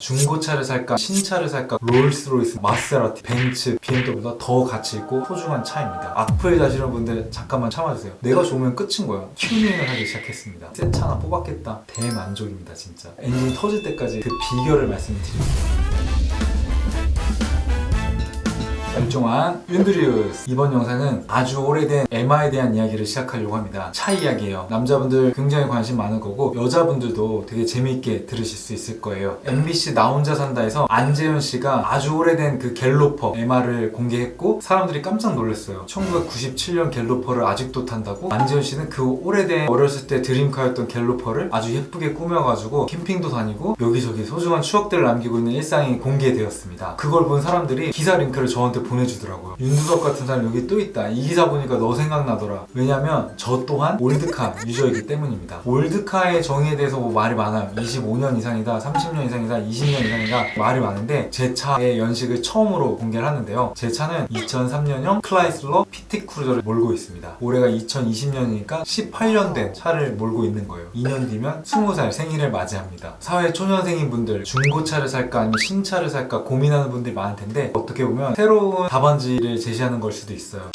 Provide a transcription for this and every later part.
중고차를 살까 신차를 살까 롤스로이스, 마세라티, 벤츠, BMW보다 더 가치 있고 소중한 차입니다. 악플 다시는 분들 잠깐만 참아주세요. 내가 좋으면 끝인 거야. 튜닝을 하기 시작했습니다. 새 차 하나 뽑았겠다. 대만족입니다 진짜. 엔진 터질 때까지 그 비결을 말씀드릴게요. 일종한 윤드리우스. 이번 영상은 아주 오래된 에마에 대한 이야기를 시작하려고 합니다. 차 이야기예요. 남자분들 굉장히 관심 많을 거고 여자분들도 되게 재미있게 들으실 수 있을 거예요. MBC 나 혼자 산다에서 안재현 씨가 아주 오래된 그 갤로퍼 에마를 공개했고 사람들이 깜짝 놀랐어요. 1997년 갤로퍼를 아직도 탄다고? 안재현 씨는 그 오래된 어렸을 때 드림카였던 갤로퍼를 아주 예쁘게 꾸며가지고 캠핑도 다니고 여기저기 소중한 추억들을 남기고 있는 일상이 공개되었습니다. 그걸 본 사람들이 기사 링크를 저한테 보내주더라고요. 윤두석 같은 사람 여기 또 있다. 이 기사 보니까 너 생각나더라. 왜냐면 저 또한 올드카 유저이기 때문입니다. 올드카의 정의에 대해서 뭐 말이 많아요. 25년 이상이다, 30년 이상이다, 20년 이상이다 말이 많은데 제 차의 연식을 처음으로 공개를 하는데요. 제 차는 2003년형 클라이슬러 PT 크루저를 몰고 있습니다. 올해가 2020년이니까 18년 된 차를 몰고 있는 거예요. 2년 뒤면 20살 생일을 맞이합니다. 사회 초년생인 분들 중고차를 살까 아니면 신차를 살까 고민하는 분들이 많을 텐데 어떻게 보면 새로운 답안지를 제시하는 걸 수도 있어요.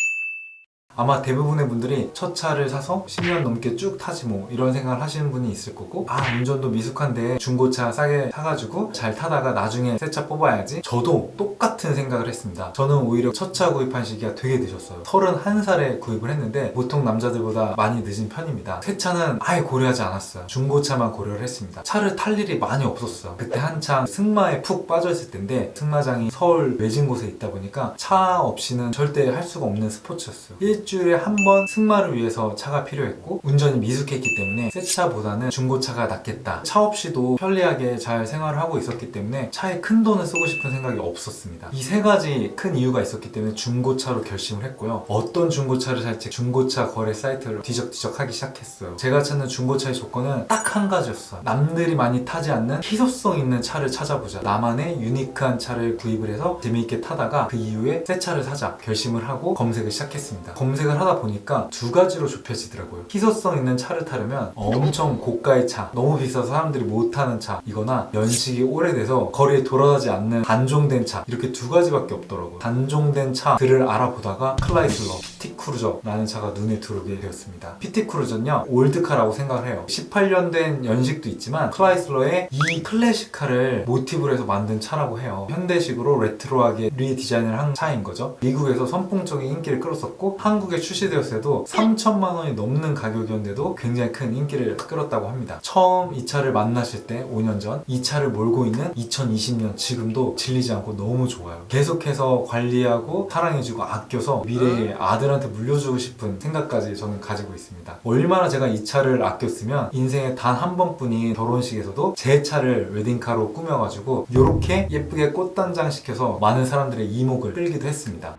아마 대부분의 분들이 첫 차를 사서 10년 넘게 쭉 타지 뭐 이런 생각을 하시는 분이 있을 거고, 아 운전도 미숙한데 중고차 싸게 사가지고 잘 타다가 나중에 새 차 뽑아야지. 저도 똑같은 생각을 했습니다. 저는 오히려 첫 차 구입한 시기가 되게 늦었어요. 31살에 구입을 했는데 보통 남자들보다 많이 늦은 편입니다. 새 차는 아예 고려하지 않았어요. 중고차만 고려를 했습니다. 차를 탈 일이 많이 없었어요. 그때 한창 승마에 푹 빠져있을 때인데 승마장이 서울 외진 곳에 있다 보니까 차 없이는 절대 할 수가 없는 스포츠였어요. 일주일에 한 번 승마를 위해서 차가 필요했고 운전이 미숙했기 때문에 새 차보다는 중고차가 낫겠다. 차 없이도 편리하게 잘 생활을 하고 있었기 때문에 차에 큰 돈을 쓰고 싶은 생각이 없었습니다. 이 세 가지 큰 이유가 있었기 때문에 중고차로 결심을 했고요. 어떤 중고차를 살지 중고차 거래 사이트를 뒤적뒤적 하기 시작했어요. 제가 찾는 중고차의 조건은 딱 한 가지였어요. 남들이 많이 타지 않는 희소성 있는 차를 찾아보자. 나만의 유니크한 차를 구입을 해서 재미있게 타다가 그 이후에 새 차를 사자 결심을 하고 검색을 시작했습니다. 검색을 하다 보니까 두 가지로 좁혀지더라고요. 희소성 있는 차를 타려면 엄청 고가의 차, 너무 비싸서 사람들이 못 타는 차 이거나 연식이 오래돼서 거리에 돌아가지 않는 단종된 차, 이렇게 두 가지밖에 없더라고요. 단종된 차들을 알아보다가 클라이슬러 PT 크루저라는 차가 눈에 들어오게 되었습니다. PT 크루저는요 올드카라고 생각을 해요. 18년 된 연식도 있지만 클라이슬러의 이 클래식카를 모티브로 해서 만든 차라고 해요. 현대식으로 레트로하게 리디자인을 한 차인 거죠. 미국에서 선풍적인 인기를 끌었었고 한국에 출시되었을 때도 3천만 원이 넘는 가격이었는데도 굉장히 큰 인기를 끌었다고 합니다. 처음 이 차를 만나실 때 5년 전 이 차를 몰고 있는 2020년 지금도 질리지 않고 너무 좋아요. 계속해서 관리하고 사랑해주고 아껴서 미래의 아들한테 물려주고 싶은 생각까지 저는 가지고 있습니다. 얼마나 제가 이 차를 아꼈으면 인생에 단 한 번뿐인 결혼식에서도 제 차를 웨딩카로 꾸며가지고 이렇게 예쁘게 꽃단장 시켜서 많은 사람들의 이목을 끌기도 했습니다.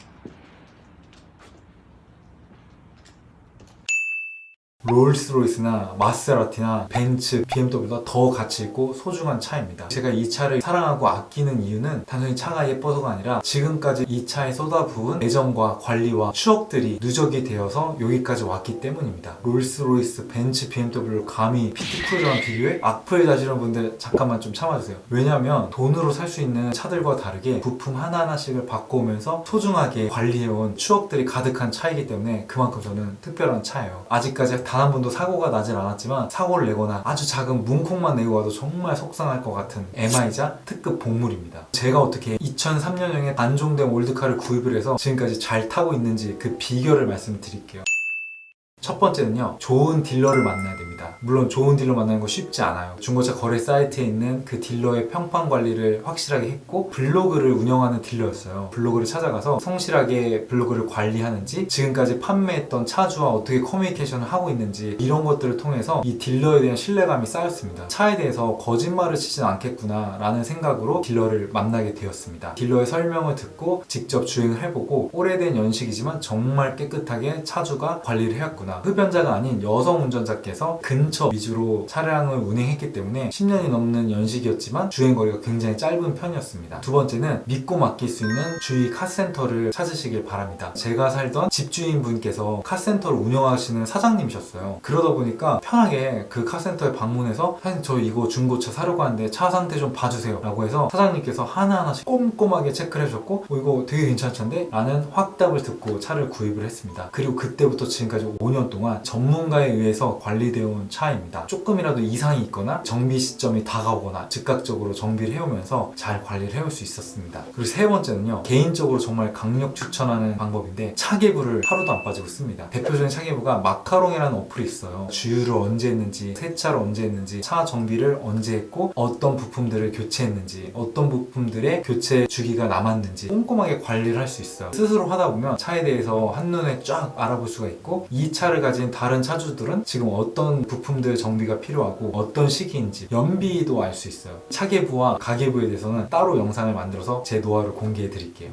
롤스로이스나 마세라티나 벤츠, BMW보다 더 가치 있고 소중한 차입니다. 제가 이 차를 사랑하고 아끼는 이유는 단순히 차가 예뻐서가 아니라 지금까지 이 차에 쏟아부은 애정과 관리와 추억들이 누적이 되어서 여기까지 왔기 때문입니다. 롤스로이스, 벤츠, BMW를 감히 PT 크루저랑 비교해? 악플 다시는 분들 잠깐만 좀 참아주세요. 왜냐면 돈으로 살 수 있는 차들과 다르게 부품 하나하나씩을 바꿔오면서 소중하게 관리해온 추억들이 가득한 차이기 때문에 그만큼 저는 특별한 차예요. 아직까지 단 한 번도 사고가 나질 않았지만 사고를 내거나 아주 작은 문콕만 내고 와도 정말 속상할 것 같은 MI자 특급 복물입니다. 제가 어떻게 2003년형의 단종된 올드카를 구입을 해서 지금까지 잘 타고 있는지 그 비결을 말씀드릴게요. 첫 번째는요, 좋은 딜러를 만나야 됩니다. 물론 좋은 딜러 만나는 거 쉽지 않아요. 중고차 거래 사이트에 있는 그 딜러의 평판 관리를 확실하게 했고 블로그를 운영하는 딜러였어요. 블로그를 찾아가서 성실하게 블로그를 관리하는지, 지금까지 판매했던 차주와 어떻게 커뮤니케이션을 하고 있는지 이런 것들을 통해서 이 딜러에 대한 신뢰감이 쌓였습니다. 차에 대해서 거짓말을 치진 않겠구나 라는 생각으로 딜러를 만나게 되었습니다. 딜러의 설명을 듣고 직접 주행을 해보고 오래된 연식이지만 정말 깨끗하게 차주가 관리를 해왔구나, 흡연자가 아닌 여성 운전자께서 근처 근처 위주로 차량을 운행했기 때문에 10년이 넘는 연식이었지만 주행거리가 굉장히 짧은 편이었습니다. 두 번째는 믿고 맡길 수 있는 주위 카센터를 찾으시길 바랍니다. 제가 살던 집주인분께서 카센터를 운영하시는 사장님이셨어요. 그러다 보니까 편하게 그 카센터에 방문해서 사장님 저 이거 중고차 사려고 하는데 차 상태 좀 봐주세요 라고 해서 사장님께서 하나하나씩 꼼꼼하게 체크를 해주셨고 이거 되게 괜찮던데? 라는 확답을 듣고 차를 구입을 했습니다. 그리고 그때부터 지금까지 5년 동안 전문가에 의해서 관리되어 온 차입니다. 조금이라도 이상이 있거나 정비 시점이 다가오거나 즉각적으로 정비를 해오면서 잘 관리를 해올 수 있었습니다. 그리고 세 번째는요, 개인적으로 정말 강력 추천하는 방법인데 차계부를 하루도 안 빠지고 씁니다. 대표적인 차계부가 마카롱이라는 어플이 있어요. 주유를 언제 했는지, 세차를 언제 했는지, 차 정비를 언제 했고 어떤 부품들을 교체했는지, 어떤 부품들의 교체 주기가 남았는지 꼼꼼하게 관리를 할 수 있어요. 스스로 하다 보면 차에 대해서 한눈에 쫙 알아볼 수가 있고 이 차를 가진 다른 차주들은 지금 어떤 부품들 정비가 필요하고 어떤 시기인지 연비도 알 수 있어요. 차계부와 가계부에 대해서는 따로 영상을 만들어서 제 노하우를 공개해 드릴게요.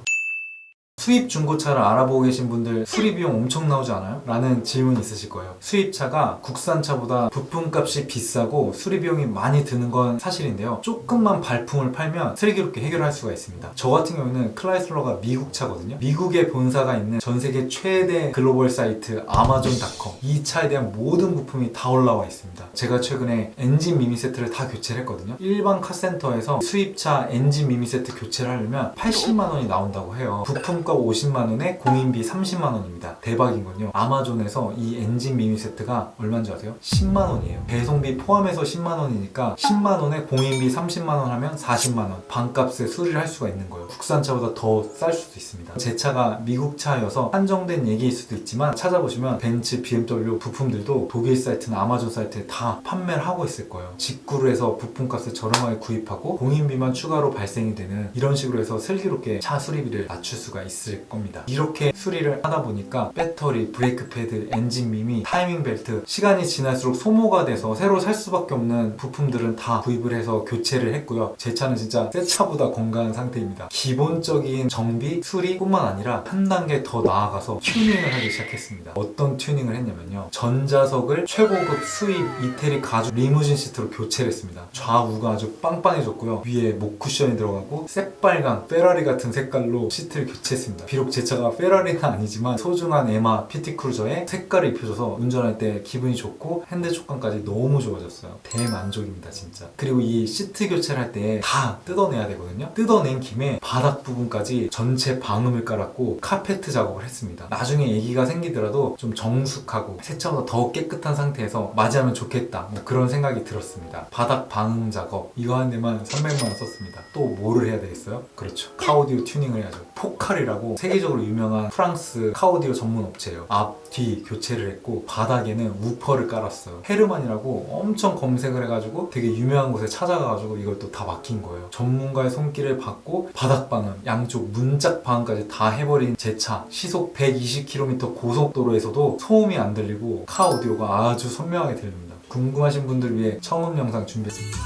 수입 중고차를 알아보고 계신 분들 수리 비용 엄청 나오지 않아요? 라는 질문이 있으실 거예요. 수입차가 국산차보다 부품값이 비싸고 수리 비용이 많이 드는 건 사실인데요. 조금만 발품을 팔면 슬기롭게 해결할 수가 있습니다. 저 같은 경우는 클라이슬러가 미국 차거든요. 미국에 본사가 있는 전 세계 최대 글로벌 사이트 아마존.com, 이 차에 대한 모든 부품이 다 올라와 있습니다. 제가 최근에 엔진 미미 세트를 다 교체를 했거든요. 일반 카센터에서 수입차 엔진 미미 세트 교체를 하려면 80만 원이 나온다고 해요. 부품값 50만 원에 공인비 30만 원입니다. 대박인 건요, 아마존에서 이 엔진 미미 세트가 얼마인지 아세요? 10만 원이에요. 배송비 포함해서 10만 원이니까 10만 원에 공인비 30만 원 하면 40만 원, 반값에 수리를 할 수가 있는 거예요. 국산차보다 더 쌀 수도 있습니다. 제 차가 미국 차여서 한정된 얘기일 수도 있지만 찾아보시면 벤츠, BMW 부품들도 독일 사이트나 아마존 사이트에 다 판매를 하고 있을 거예요. 직구를 해서 부품값을 저렴하게 구입하고 공인비만 추가로 발생이 되는, 이런 식으로 해서 슬기롭게 차 수리비를 낮출 수가 있을 겁니다. 이렇게 수리를 하다 보니까 배터리, 브레이크 패드, 엔진 미미, 타이밍 벨트, 시간이 지날수록 소모가 돼서 새로 살 수밖에 없는 부품들은 다 구입을 해서 교체를 했고요. 제 차는 진짜 새 차보다 건강한 상태입니다. 기본적인 정비, 수리 뿐만 아니라 한 단계 더 나아가서 튜닝을 하기 시작했습니다. 어떤 튜닝을 했냐면요, 전자석을 최고급 수입 이태리 가죽 리무진 시트로 교체를 했습니다. 좌우가 아주 빵빵해졌고요. 위에 목 쿠션이 들어가고 새빨간 페라리 같은 색깔로 시트를 교체했습니다. 비록 제 차가 페라리는 아니지만 소중한 에마 PT 크루저에 색깔을 입혀줘서 운전할 때 기분이 좋고 핸들 촉감까지 너무 좋아졌어요. 대만족입니다 진짜. 그리고 이 시트 교체를 할 때 다 뜯어내야 되거든요. 뜯어낸 김에 바닥 부분까지 전체 방음을 깔았고 카페트 작업을 했습니다. 나중에 애기가 생기더라도 좀 정숙하고 새 차보다 더 깨끗한 상태에서 맞이하면 좋겠다, 뭐 그런 생각이 들었습니다. 바닥 방음 작업 이거 한 데만 300만 원 썼습니다. 또 뭐를 해야 되겠어요? 그렇죠, 카오디오 튜닝을 해야죠. 포칼이라고 세계적으로 유명한 프랑스 카오디오 전문 업체예요. 앞, 뒤 교체를 했고 바닥에는 우퍼를 깔았어요. 헤르만이라고 엄청 검색을 해가지고 되게 유명한 곳에 찾아가가지고 이걸 또 다 맡긴 거예요. 전문가의 손길을 받고 바닥 방음, 양쪽 문짝 방음까지 다 해버린 제 차, 시속 120km 고속도로에서도 소음이 안 들리고 카오디오가 아주 선명하게 들립니다. 궁금하신 분들을 위해 청음 영상 준비했습니다.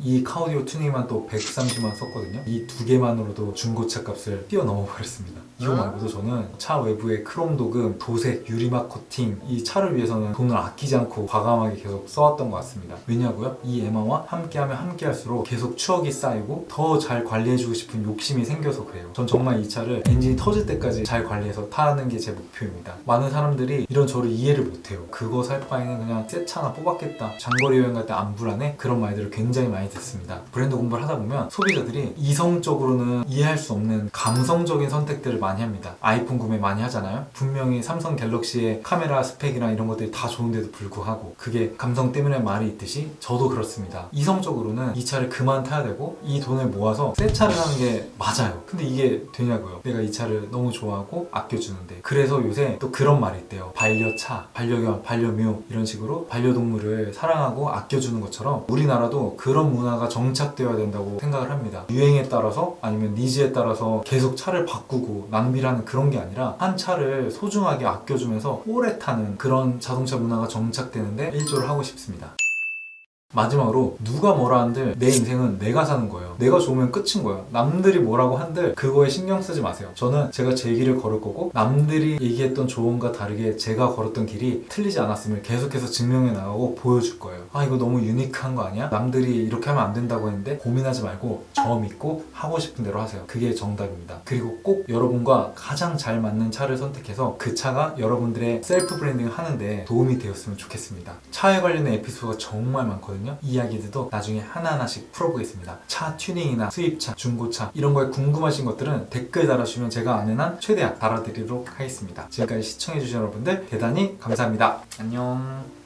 이 카오디오 튜닝만 또 130만 원 썼거든요. 이 두 개만으로도 중고차 값을 뛰어넘어 버렸습니다. 이거 말고도 저는 차 외부에 크롬 도금, 도색, 유리막 코팅, 이 차를 위해서는 돈을 아끼지 않고 과감하게 계속 써왔던 것 같습니다. 왜냐고요? 이 에마와 함께하면 함께할수록 계속 추억이 쌓이고 더 잘 관리해주고 싶은 욕심이 생겨서 그래요. 전 정말 이 차를 엔진이 터질 때까지 잘 관리해서 타는 게 제 목표입니다. 많은 사람들이 이런 저를 이해를 못해요. 그거 살 바에는 그냥 새 차 하나 뽑았겠다, 장거리 여행 갈 때 안 불안해? 그런 말들을 굉장히 많이 듣습니다. 브랜드 공부를 하다 보면 소비자들이 이성적으로는 이해할 수 없는 감성적인 선택들을 많이 합니다. 아이폰 구매 많이 하잖아요. 분명히 삼성 갤럭시의 카메라 스펙이랑 이런 것들이 다 좋은데도 불구하고 그게 감성 때문에 말이 있듯이 저도 그렇습니다. 이성적으로는 이 차를 그만 타야 되고 이 돈을 모아서 새 차를 사는 게 맞아요. 근데 이게 되냐고요. 내가 이 차를 너무 좋아하고 아껴주는데. 그래서 요새 또 그런 말이 있대요. 반려차, 반려견, 반려묘 이런 식으로 반려동물을 사랑하고 아껴주는 것처럼 우리나라도 그런 문화가 정착되어야 된다고 생각을 합니다. 유행에 따라서 아니면 니즈에 따라서 계속 차를 바꾸고 낭비라는 그런 게 아니라 한 차를 소중하게 아껴주면서 오래 타는 그런 자동차 문화가 정착되는데 일조를 하고 싶습니다. 마지막으로 누가 뭐라 한들 내 인생은 내가 사는 거예요. 내가 좋으면 끝인 거예요. 남들이 뭐라고 한들 그거에 신경 쓰지 마세요. 저는 제가 제 길을 걸을 거고 남들이 얘기했던 조언과 다르게 제가 걸었던 길이 틀리지 않았음을 계속해서 증명해 나가고 보여줄 거예요. 아 이거 너무 유니크한 거 아니야? 남들이 이렇게 하면 안 된다고 했는데 고민하지 말고 저 믿고 하고 싶은 대로 하세요. 그게 정답입니다. 그리고 꼭 여러분과 가장 잘 맞는 차를 선택해서 그 차가 여러분들의 셀프 브랜딩을 하는데 도움이 되었으면 좋겠습니다. 차에 관련된 에피소드가 정말 많거든요. 이야기들도 나중에 하나하나씩 풀어보겠습니다. 차 튜닝이나 수입차, 중고차 이런 거에 궁금하신 것들은 댓글 달아주시면 제가 아는 한 최대한 달아드리도록 하겠습니다. 지금까지 시청해주신 여러분들 대단히 감사합니다. 안녕.